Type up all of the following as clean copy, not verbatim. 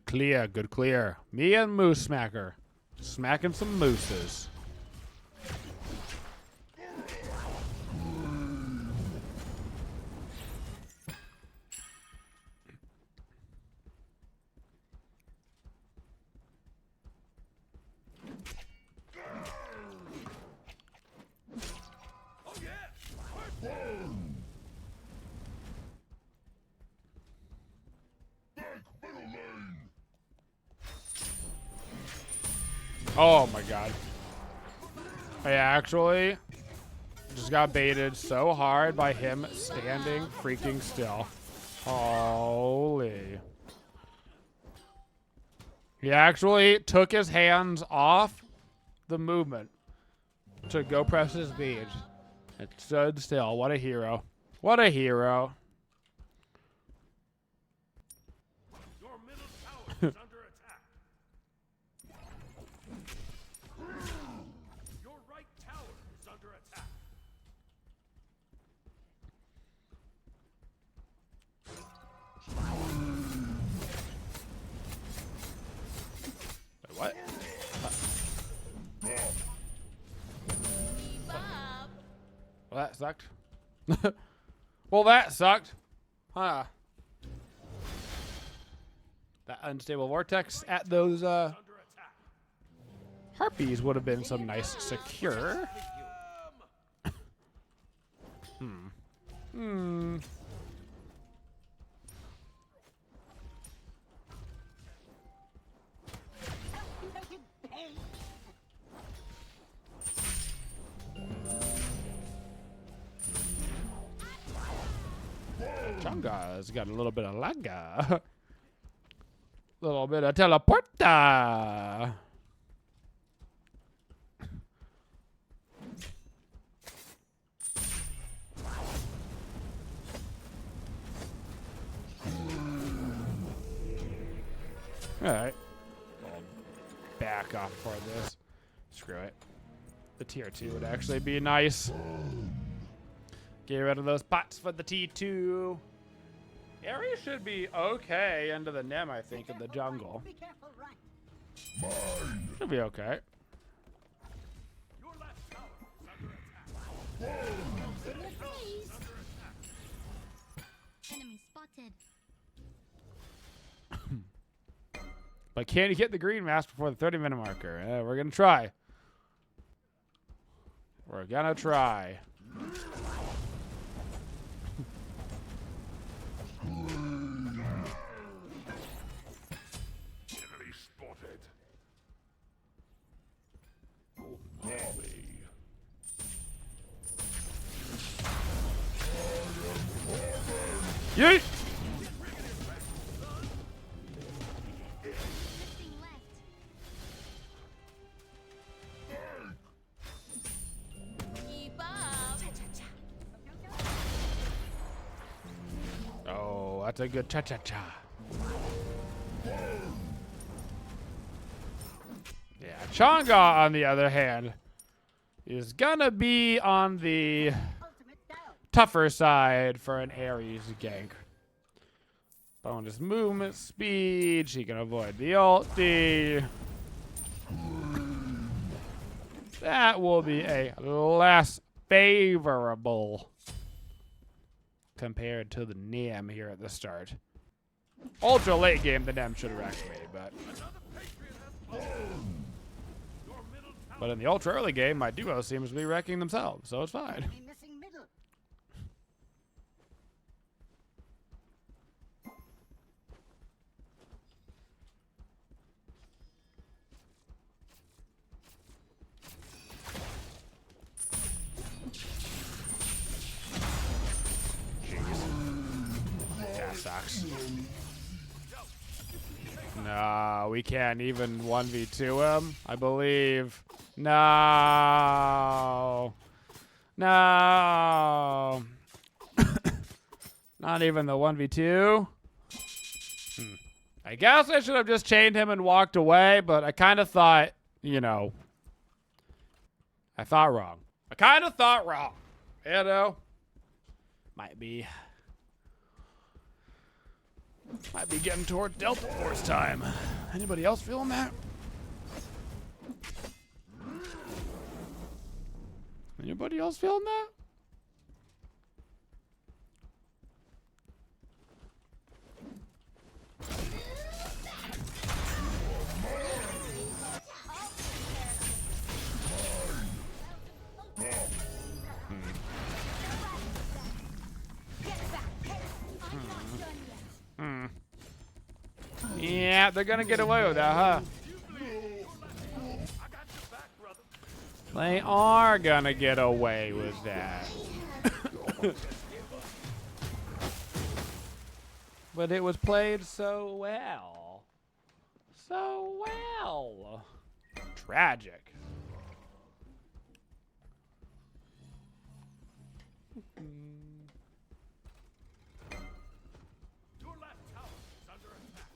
clear, good clear. Me and Moose Smacker. Smacking some mooses. Oh my god. I actually just got baited so hard by him standing freaking still. Holy. He actually took his hands off the movement to go press his bead. It stood still. What a hero. What a hero. Your middle tower is under attack. Your right tower is under attack. Wait, what? Well, that sucked. Well, that sucked. Huh. That unstable vortex at those harpies would have been some nice secure. Chunga's got a little bit of laga. Little bit of teleporta. Alright. I'll back off for this. Screw it. The tier 2 would actually be nice. Get rid of those pots for the T2. Aries should be okay into the NEM, I think, in the jungle. Should be okay. Your left tower is under attack. Enemy spotted. But can you get the green mask before the 30-minute marker? We're going to try. We're going to try. Enemy spotted. Molly. Yeet! Drifting left. Keep up. Oh, that's a good cha-cha-cha. Yeah, Changa, on the other hand, is gonna be on the tougher side for an Aries gank. Bonus movement speed, she can avoid the ulti. That will be a less favorable compared to the NEM here at the start. Ultra late game, the NEM should have wrecked me, but in the ultra early game, my duo seems to be wrecking themselves, so it's fine. That sucks. No, we can't even 1v2 him, I believe. No. No. Not even the 1v2. I guess I should have just chained him and walked away, but I kind of thought, you know, I thought wrong. I kind of thought wrong. You know? Might be Might be getting toward Delta Force time. Anybody else feeling that? Anybody else feeling that? Yeah, they're gonna get away with that, huh? They are gonna get away with that. But it was played so well. So well. Tragic. Your left tower is under attack.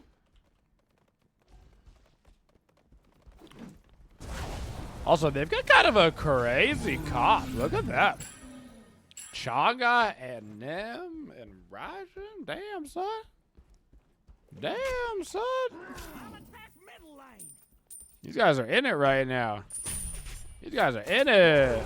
Also, they've got kind of a crazy comp. Look at that. Chaga and Nem and Rajan. Damn, son. Damn, son. These guys are in it right now. These guys are in it.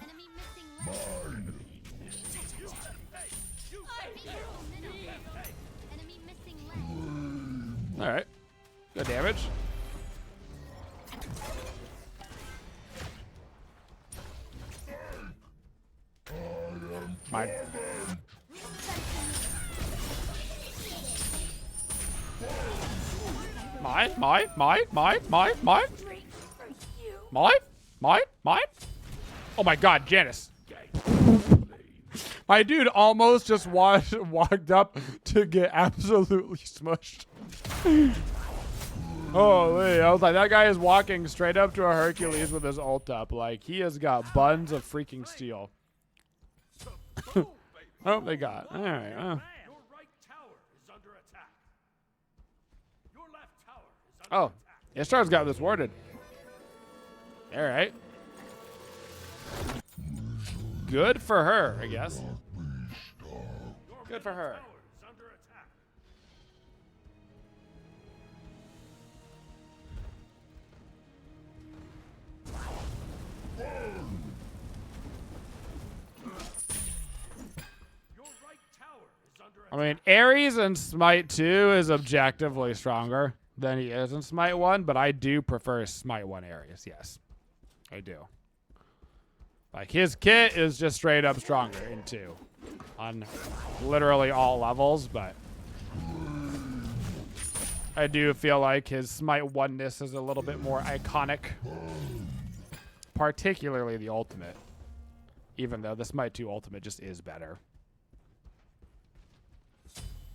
Enemy missing left. Enemy missing left. All right. Good damage. Mine. Mine. Oh my God, Janice. My dude almost just walked up to get absolutely smushed. Holy, I was like, that guy is walking straight up to a Hercules with his ult up. Like, he has got buns of freaking steel. Oh, they got. All right. Your right tower is under attack. Your left tower is under Oh, attack. Ishtar's got this warded. All right. Good for her, I guess. Good for her. Tower is under attack. Your right tower is under attack. I mean, Aries in Smite 2 is objectively stronger than he is in Smite 1, but I do prefer Smite 1 Aries, yes. I do. Like, his kit is just straight up stronger in 2 on literally all levels, but I do feel like his Smite 1-ness is a little bit more iconic, particularly the ultimate, even though the Smite 2 ultimate just is better.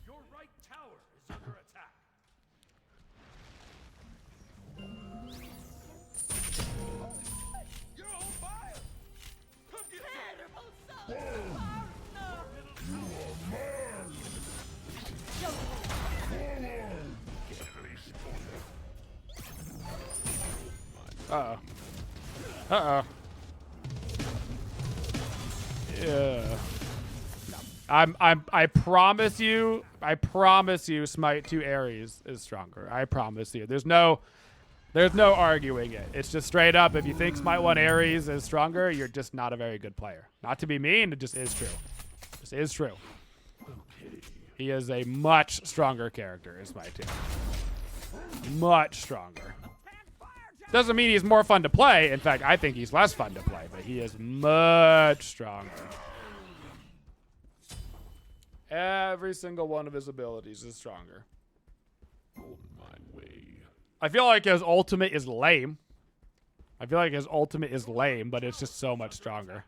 Your right tower is under attack. You're on fire. Come get Uh-oh. Uh-oh. Yeah. I promise you, Smite 2 Aries is stronger. I promise you. There's no arguing it. It's just straight up, if you think Smite 1 Aries is stronger, you're just not a very good player. Not to be mean, it just is true. This is true. He is a much stronger character in Smite 2. Much stronger. Doesn't mean he's more fun to play. In fact, I think he's less fun to play, but he is much stronger. Every single one of his abilities is stronger. I feel like his ultimate is lame. But it's just so much stronger.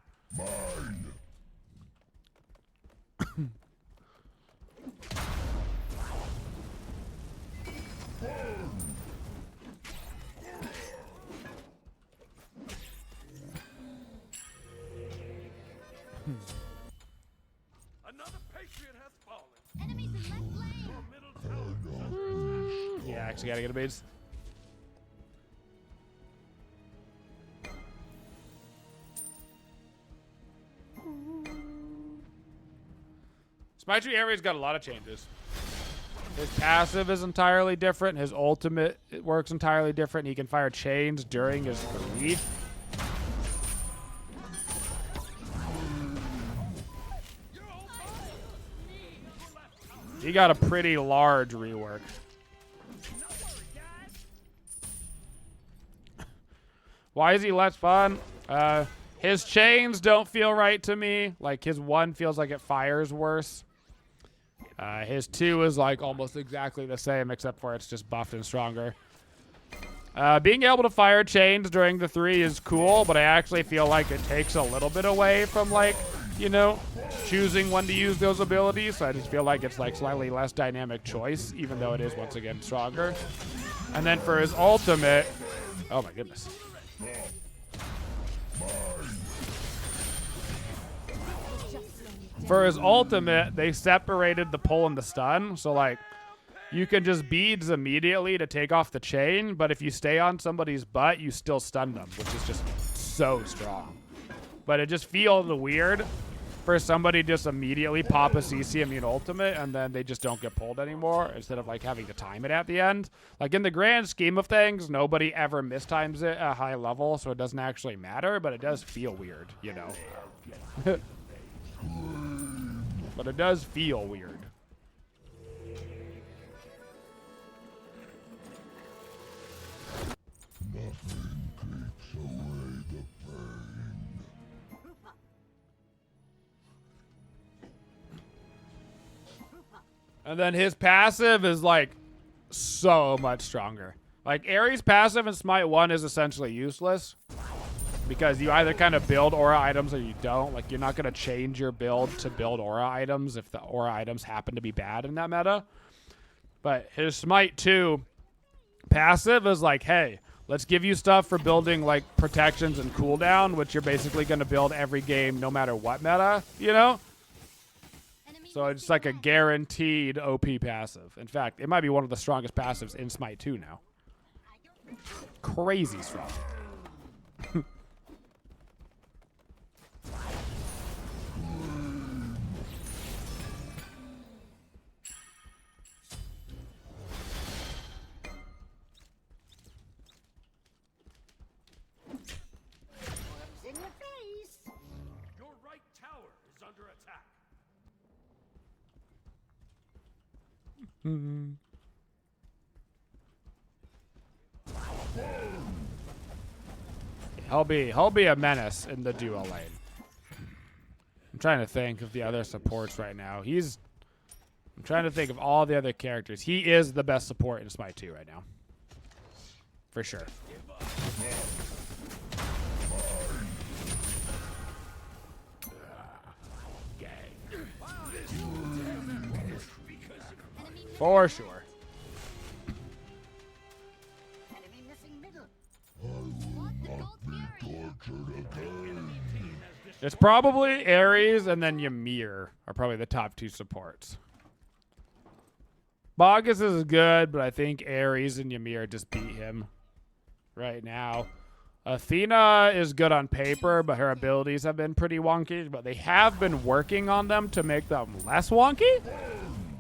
Another patriot has fallen. Enemies in left lane. Your middle tower is under attack. Actually gotta get a beads. Smite 2 Aries got a lot of changes. His passive is entirely different. His ultimate works entirely different. He can fire chains during his 3. He got a pretty large rework. Why is he less fun? His chains don't feel right to me. Like, his 1 feels like it fires worse. His 2 is like almost exactly the same, except for it's just buffed and stronger. Being able to fire chains during the 3 is cool, but I actually feel like it takes a little bit away from, like, you know, choosing when to use those abilities. So I just feel like it's like slightly less dynamic choice, even though it is once again stronger. And then for his ultimate, oh my goodness. For his ultimate, they separated the pull and the stun. So, like, you can just beads immediately to take off the chain, but if you stay on somebody's butt, you still stun them, which is just so strong. But it just feels weird for somebody to just immediately pop a CC immune ultimate and then they just don't get pulled anymore instead of, like, having to time it at the end. Like, in the grand scheme of things, nobody ever mistimes it at high level, so it doesn't actually matter, but it does feel weird, you know. But it does feel weird. Nothing takes away the pain. And then his passive is, like, so much stronger. Like, Aries' passive in Smite 1 is essentially useless. Because you either kind of build aura items or you don't. Like, you're not going to change your build to build aura items if the aura items happen to be bad in that meta. But his Smite 2 passive is like, hey, let's give you stuff for building, like, protections and cooldown, which you're basically going to build every game no matter what meta, you know? So it's like a guaranteed OP passive. In fact, it might be one of the strongest passives in Smite 2 now. Crazy strong. Your right tower is under attack. He'll be a menace in the duo lane. I'm trying to think of the other supports right now. I'm trying to think of all the other characters. He is the best support in Smite 2 right now. For sure. For sure. Enemy missing middle. I will not be tortured again. It's probably Aries and then Ymir are probably the top 2 supports. Bogus is good, but I think Aries and Ymir just beat him right now. Athena is good on paper, but her abilities have been pretty wonky, but they have been working on them to make them less wonky.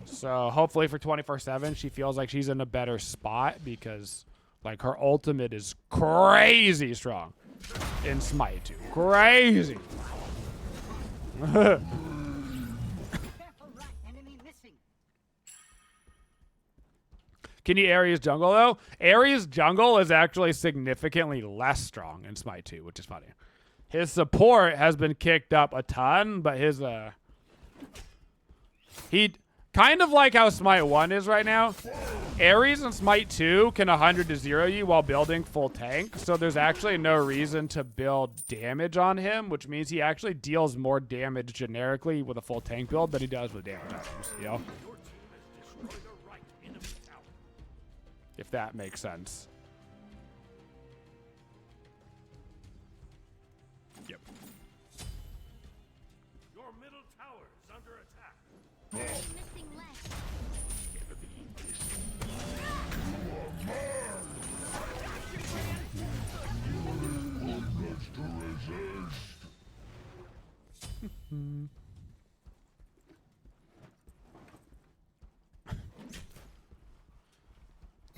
So hopefully for 24/7, she feels like she's in a better spot because, like, her ultimate is crazy strong in Smite 2. Crazy. Careful, right. Enemy missing. Can you Aries jungle, though? Aries jungle is actually significantly less strong in Smite 2, which is funny. His support has been kicked up a ton, but his, he, kind of like how Smite 1 is right now, Aries and Smite 2 can 100 to 0 you while building full tank, so there's actually no reason to build damage on him, which means he actually deals more damage generically with a full tank build than he does with damage items, you know? If that makes sense. Yep. Your middle tower is under attack. Enemy missing left.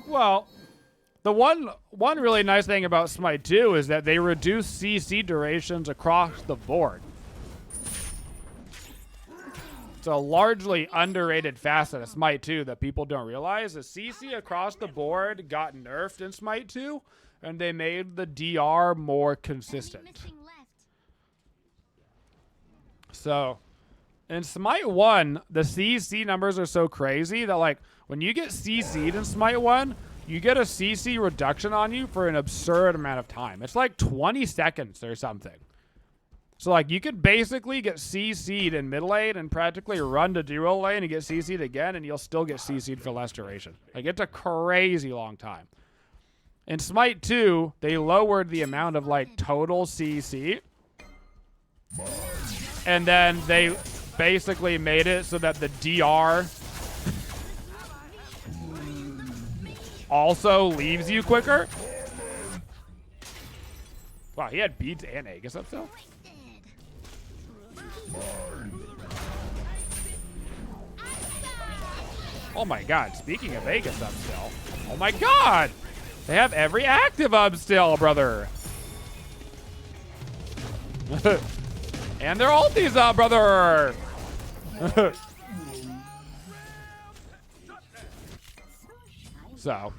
Well, the one really nice thing about Smite 2 is that they reduce CC durations across the board. It's a largely underrated facet of Smite 2 that people don't realize. The CC across the board got nerfed in Smite 2, and they made the DR more consistent. Missing left. So, in Smite 1, the CC numbers are so crazy that, like, when you get CC'd in Smite 1, you get a CC reduction on you for an absurd amount of time. It's like 20 seconds or something. So, like, you could basically get CC'd in mid lane and practically run to duo lane and get CC'd again, and you'll still get CC'd for less duration. Like, it's a crazy long time. In Smite 2, they lowered the amount of, like, total CC. And then they basically made it so that the DR also leaves you quicker. Wow, he had beads and Aegis up still. Oh my god, speaking of Aegis up still. Oh my god! They have every active up still, brother. And their ulti's up, brother. So,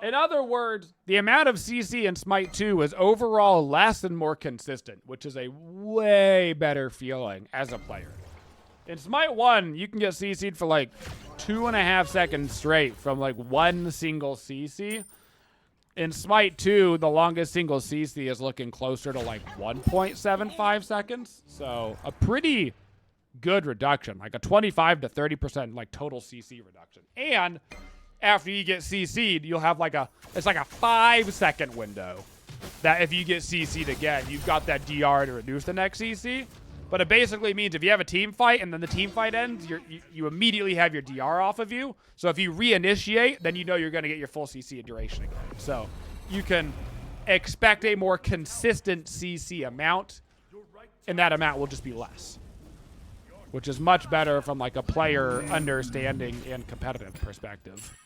in other words, the amount of CC in Smite 2 is overall less and more consistent, which is a way better feeling as a player. In Smite 1, you can get CC'd for like 2.5 seconds straight from like one single CC. In Smite 2, the longest single CC is looking closer to like 1.75 seconds. So a pretty good reduction, like a 25 to 30% like total CC reduction. And after you get CC'd, you'll have like it's like a 5-second window that if you get CC'd again, you've got that DR to reduce the next CC. But it basically means if you have a team fight and then the team fight ends, you immediately have your DR off of you. So if you reinitiate, then you know you're going to get your full CC duration again. So you can expect a more consistent CC amount, and that amount will just be less, which is much better from like a player understanding and competitive perspective.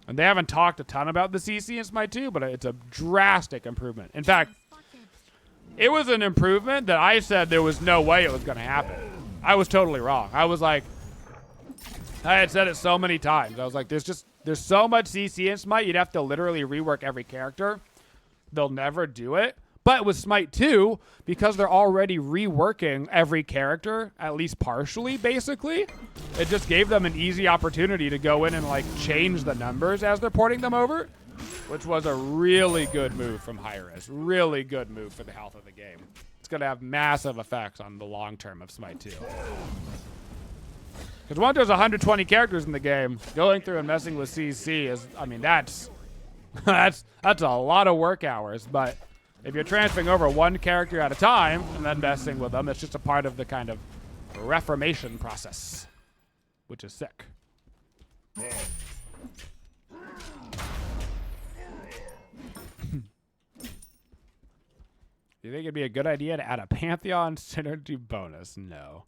And they haven't talked a ton about the CC in Smite 2, but it's a drastic improvement. In fact, it was an improvement that I said there was no way it was going to happen. I was totally wrong. I was like, I had said it so many times. I was like, there's so much CC in Smite, you'd have to literally rework every character. They'll never do it. But with Smite 2, because they're already reworking every character, at least partially, basically, it just gave them an easy opportunity to go in and like change the numbers as they're porting them over, which was a really good move from Aries. Really good move for the health of the game. It's going to have massive effects on the long term of Smite 2. Because once there's 120 characters in the game, going through and messing with CC is, I mean, that's a lot of work hours. But if you're transferring over one character at a time and then messing with them, it's just a part of the kind of reformation process, which is sick. Do you think it'd be a good idea to add a Pantheon synergy bonus? No.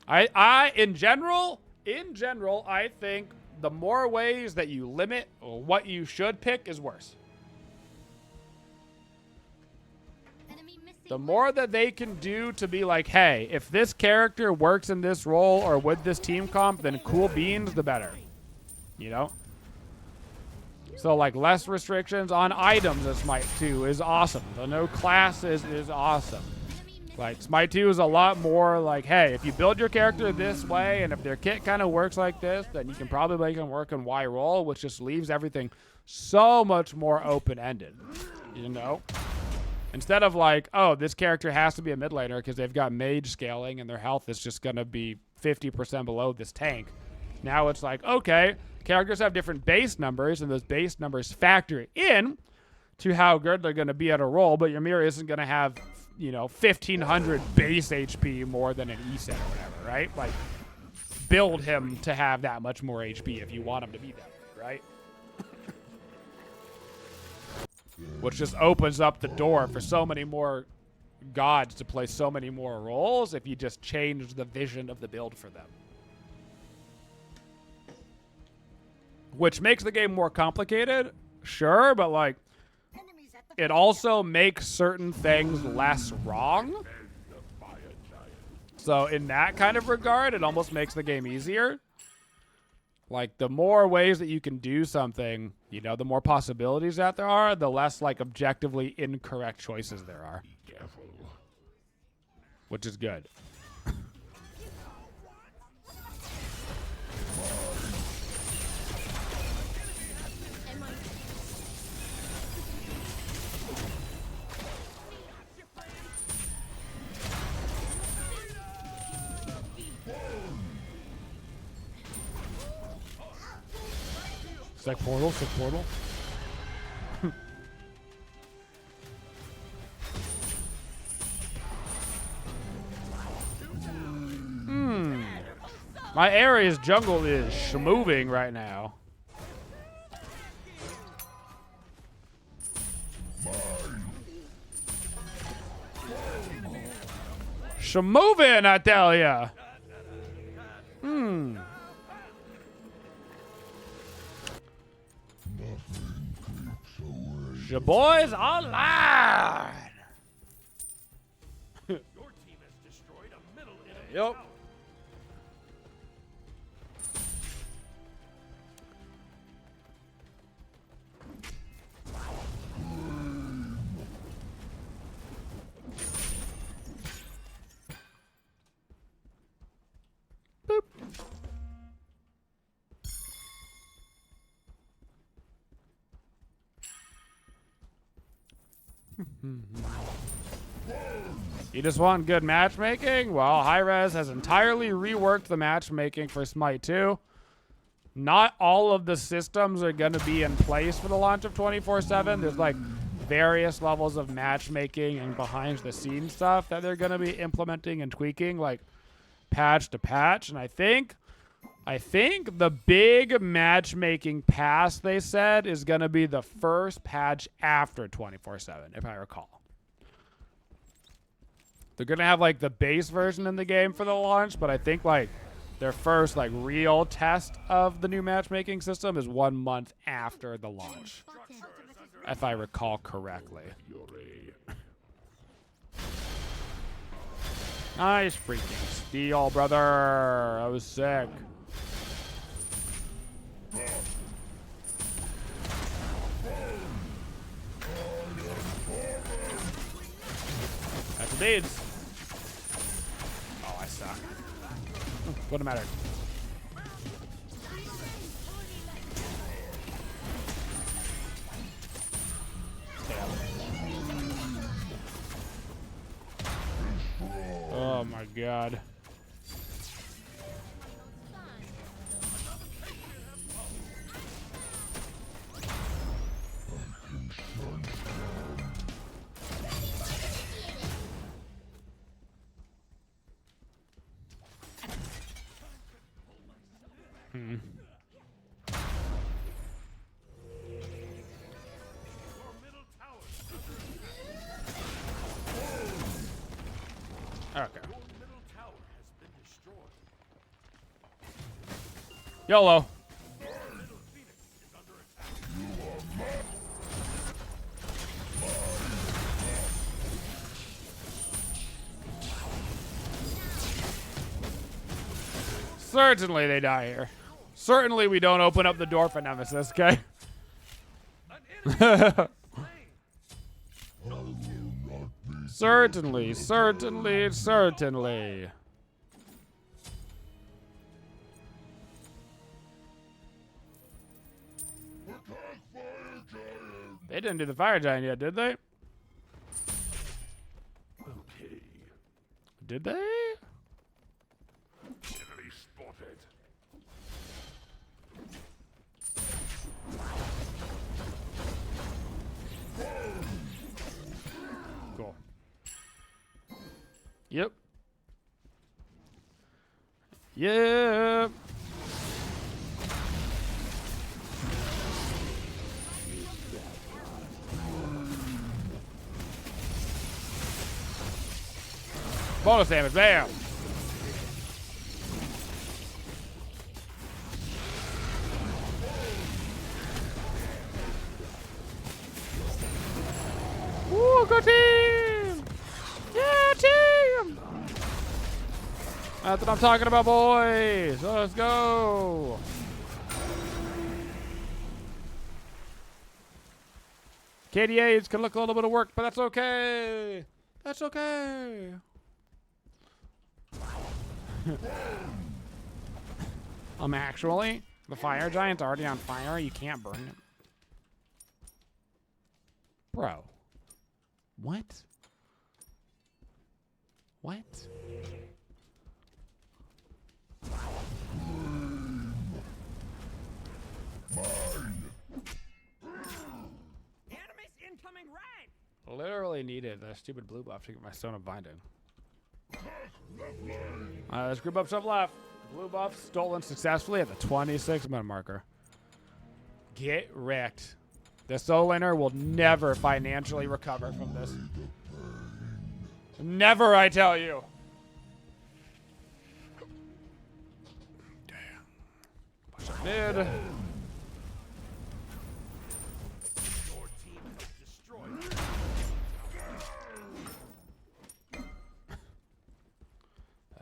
In general, I think the more ways that you limit or what you should pick is worse. The more that they can do to be like, hey, if this character works in this role or with this team comp, then cool beans, the better. You know? So, like, less restrictions on items in Smite 2 is awesome. The no classes is awesome. Like, Smite 2 is a lot more like, hey, if you build your character this way and if their kit kind of works like this, then you can probably make them work in Y role, which just leaves everything so much more open-ended, you know? Instead of like, oh, this character has to be a mid laner because they've got mage scaling and their health is just going to be 50% below this tank. Now it's like, okay, characters have different base numbers, and those base numbers factor in to how good they're going to be at a role, but your mirror isn't going to have, you know, 1,500 base HP more than an ESET or whatever, right? Like, build him to have that much more HP if you want him to be that good, right? Which just opens up the door for so many more gods to play so many more roles if you just changed the vision of the build for them. Which makes the game more complicated, sure, but like Enemies at the it also makes certain things less wrong. So in that kind of regard, it almost makes the game easier. Like the more ways that you can do something, you know, the more possibilities that there are, the less like objectively incorrect choices there are. Which is good. Sec portal, sec portal. My Aries jungle is moving right now. Moving, I tell ya. Your boys online. Your team has destroyed a middle enemy Yep. tower. You just want good matchmaking? Well, Hi-Rez has entirely reworked the matchmaking for Smite 2. Not all of the systems are going to be in place for the launch of 24/7. There's like various levels of matchmaking and behind-the-scenes stuff that they're going to be implementing and tweaking, like patch to patch. And I think the big matchmaking pass, they said, is going to be the first patch after 24/7, if I recall. They're going to have, like, the base version in the game for the launch, but I think, like, their first, like, real test of the new matchmaking system is 1 month after the launch, if I recall correctly. Nice freaking steal, brother. That was sick. That's beads. Oh, I suck. Wouldn't matter. Oh my god. Okay. Middle tower has been destroyed. YOLO. Middle Phoenix is under attack. Certainly they die here. Certainly we don't open up the door for Nemesis, okay? Certainly, certainly, certainly. They didn't do the fire giant yet, did they? Okay. Did they? Enemy spotted. Cool. Yep. Yep. Bonus damage, bam. Woo, go team! Yeah, team! That's what I'm talking about, boys. Let's go. KDAs can look a little bit of work, but that's okay. That's okay. Actually, the fire giant's already on fire. You can't burn him. Bro. What? What? Enemies incoming rank. Literally needed a stupid blue buff to get my Stone of Binding. There's group up stuff left. Blue buff stolen successfully at the 26-minute marker. Get wrecked. The soul laner will never financially recover from this. Never, I tell you. Damn. Push up mid. Your team has destroyed.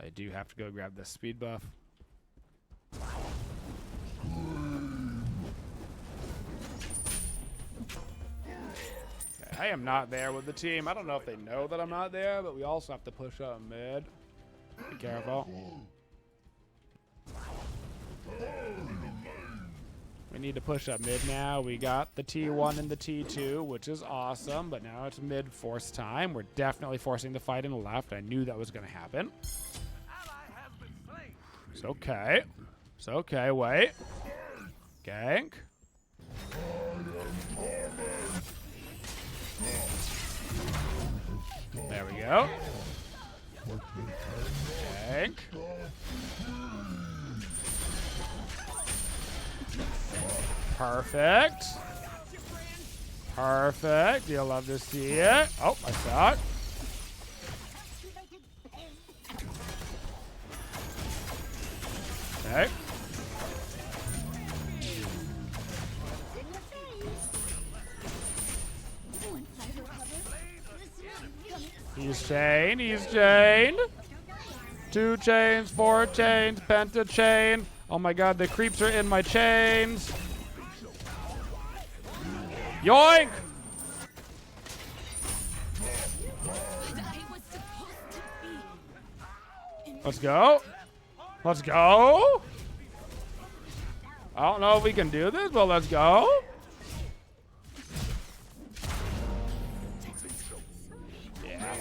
I do have to go grab this speed buff. I am not there with the team. I don't know if they know that I'm not there, but we also have to push up mid. Be careful. We need to push up mid now. We got the T1 and the T2, which is awesome, but now it's mid force time. We're definitely forcing the fight in the left. I knew that was going to happen. It's okay. It's okay. Wait. Gank. There we go. Gank. Perfect. Perfect. You'll love to see it. Oh, I saw it. Okay. He's chained. He's chained. 2 chains, 4 chains, penta chain. Oh my god, the creeps are in my chains. Yoink! Let's go. Let's go. I don't know if we can do this, but let's go. Yeah.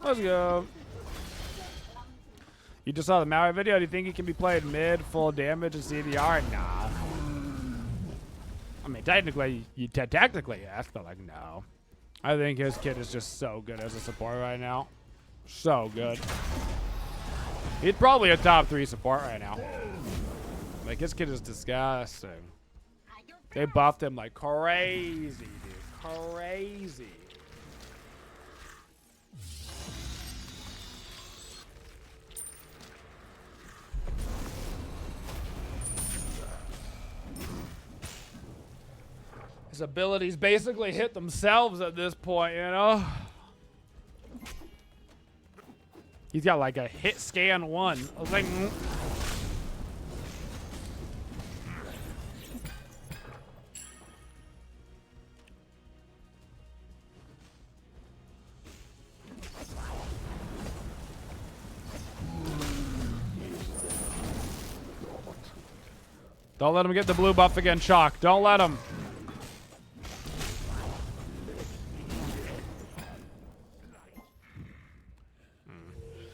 Let's go. You just saw the Maui video. Do you think he can be played mid, full damage, and CDR? Nah. I mean, technically, technically yes, but like, no. I think his kid is just so good as a support right now. So good. He's probably a top 3 support right now. Like, his kid is disgusting. They buffed him like crazy, dude. Crazy. His abilities basically hit themselves at this point, you know? He's got like a hit scan 1. I was like, Don't let him get the blue buff again, Chalk. Don't let him.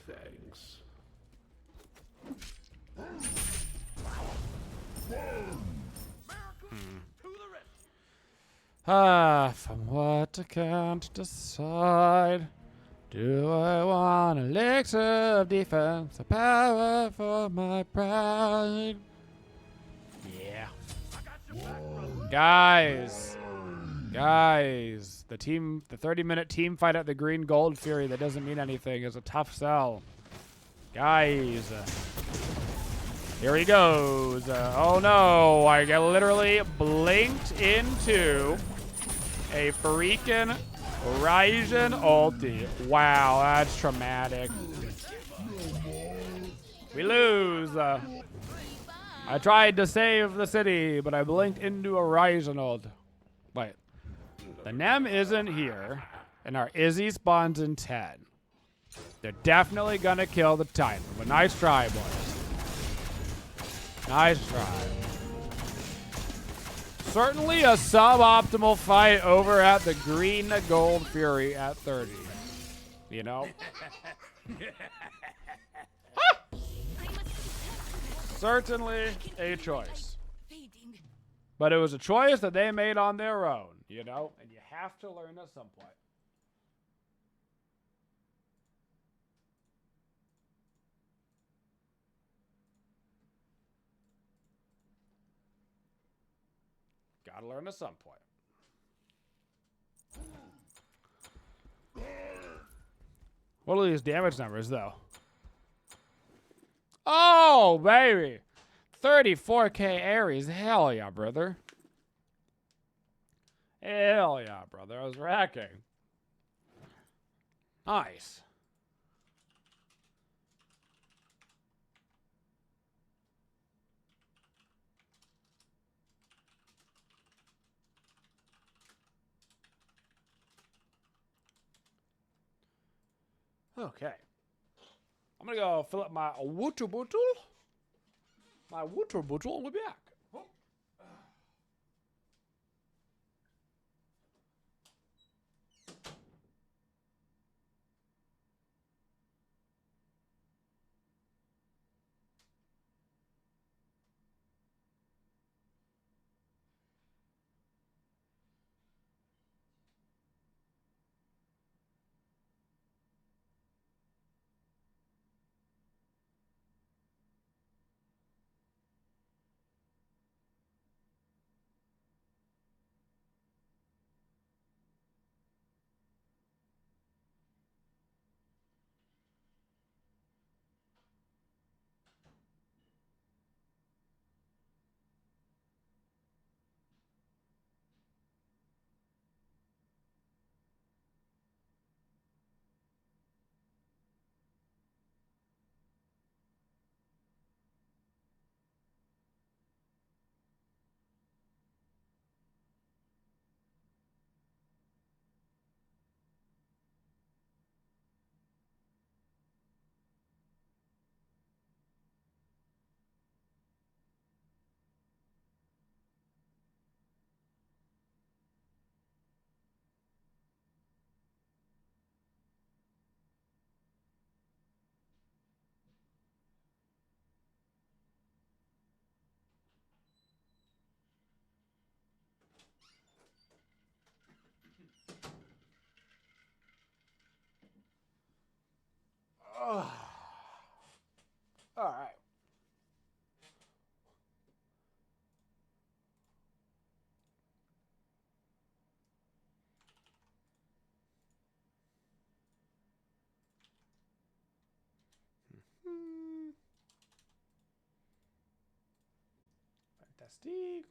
Thanks. From what I can't decide. Do I want an elixir of defense, a power for my pride? Yeah. Guys, Guys, the 30-minute team fight at the Green Gold Fury that doesn't mean anything is a tough sell. Guys. Here he goes. Oh no, I literally blinked into a freaking Ryzen ulti. Wow, that's traumatic. We lose. I tried to save the city, but I blinked into a Ryzen ult. Wait. The Nem isn't here, and our Izzy spawns in 10. They're definitely gonna kill the Titan, but nice try, boys. Nice try. Certainly a suboptimal fight over at the Green Gold Fury at 30. You know? Certainly a choice. But it was a choice that they made on their own, you know? And you have to learn at some point. Gotta learn at some point. What are these damage numbers, though? Oh, baby. 34k Aries. Hell yeah, brother. Hell yeah, brother. I was racking. Nice. Okay. I'm gonna go fill up my water bottle. My water bottle, and we'll be back. All right. Fantastic.